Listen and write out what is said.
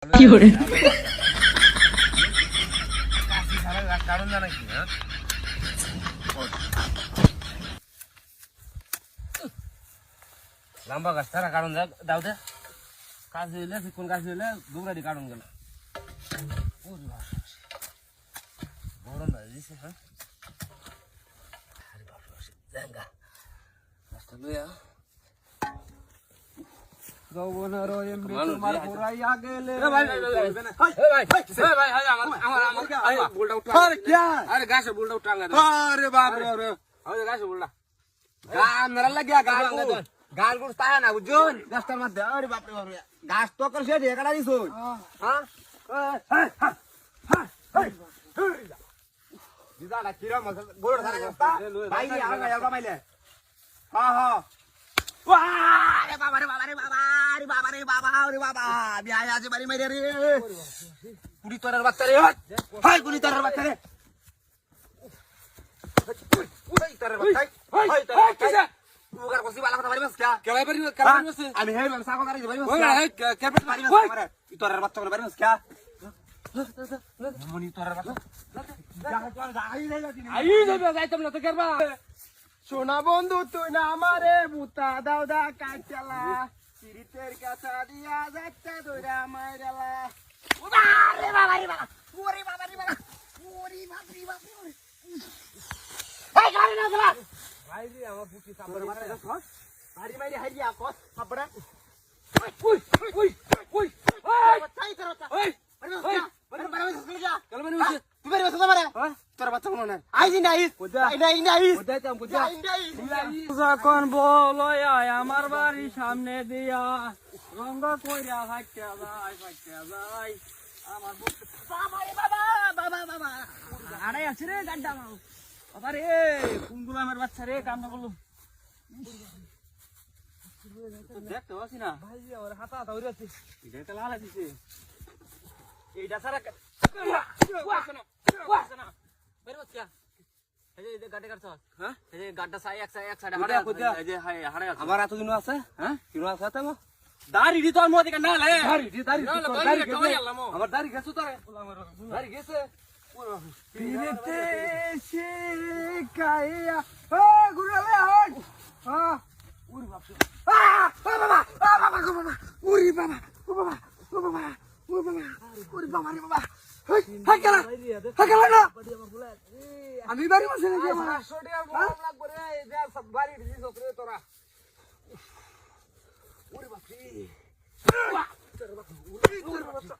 কি করে কারণ জানা কি লম্বা গাছ তারা কারণ দাও দে কাজ হইলে কোন কাজ হইলে দুগরাটি কারণ গেল বড় না দিছে হ্যাঁ আরে বাপ রে জাঙ্গা রাস্তা লইয়া যৌবনের এমবি তোমার পুরাইয়া গেলে ভাই আমার বোলটা উঠা আরে কি আরে গাছে বোলটা উঠাঙ্গা আরে বাপ রে রে আরে গাছে বোলটা গান মেরা লাগিয়া গান গান গুড় তাই না বুঝুন রাস্তার মধ্যে আরে বাপ রে বাপ রে গাছ তো কর সে ঢেকাটা দিছ হ্যাঁ দিদাটা কিরা মজা গোড় ধরে রাস্তা ভাই আর গায়ল কামাইলে হ্যাঁ হ্যাঁ আরে বাবা রে বাবা রে বাবা রে বাবা রে বাবা রে বাবা বিয়া আছে বাড়ি মেরে রে কুড়ি তোরের বাচ্চা রে হাই কুড়ি তোরের বাচ্চা রে কুড়ি তোরের বাচ্চা হাই তোরের বাচ্চা উগার কসি বালা কথা পারিস কি কেলাই পারি আমি হেই মানে সাকো দাঁড়িয়ে পারিস কি কেপেট পারিস আমারে তোরের বাচ্চা করে পারিস কি মনি তোরের বাচ্চা আই যাবে যাইতাম না তো করবা সোনা বন্ধু তুই না আমারে বুতা দাও দা কাইচালা সিরিতের কাছা দিয়া যাইতা দইরা মাইরালা আরে বাবা রে বাবা ওরে বাবা রে বাবা ওরে বাপ রে বাপ এই গাড়ি না চলা ভাই রে আমার বুটি তোর মারে ধর বাড়ি মাইরে হাইয়া কস আপড়া ওই ওই ওই বাচ্চাই করতা ওই আরে বাবা বাবা চলে যা কেন মানে হইছে তুই বের বসে মারে তোর বাচ্চা কোন না আইজি না আইজ না আইজ বুঝাইতাম বুঝা যখন বলো আমার বাড়ির সামনে দিয়া রঙ্গ কইরা ফাইটা যায় আমার বাবা রে বাবা বাবা বাবা আড়াই আছে রে গাড্ডা মাও বাবা রে কোনগুলো আমার বাচ্চা রে কাম না করলো দেখতে পাচ্ছি না ভাই আমার হাতা হাতা হইরা আছে এটা তো লাল আছে এইটা সারা বের হচ্ছে এই যে গাড্ডা কাটছ হ্যাঁ এই যে গাড্ডা সাই এক সাইড কোথা, কোথা? এই যে হাড়ে আছে আমার এত দিন আছে হ্যাঁ কিনো আছে তো দাড়ি দি তোর মধ্যে না লে দাড়ি না, না, তোর দাড়ি দাড়ি একটা গেছে। বাড়ি আনলাম ও। আমার দাড়ি গেছে তোরে দাড়ি গেছে পিরিতে সে কাইয়া ও গুরালে হট হ্যাঁ ওরে বাপ রে বাবা গো বাবা ওরে বাবা ও বাবা ও বাবা ও বাবা ওরে বাবা রে বাবা হাই হাই না আমি বাড়ি বসে নাকি আমার 500 টাকা বড় লাগবে রে এই যে সব বাড়ি দিছিস রে তোরা ওরে বাপ রে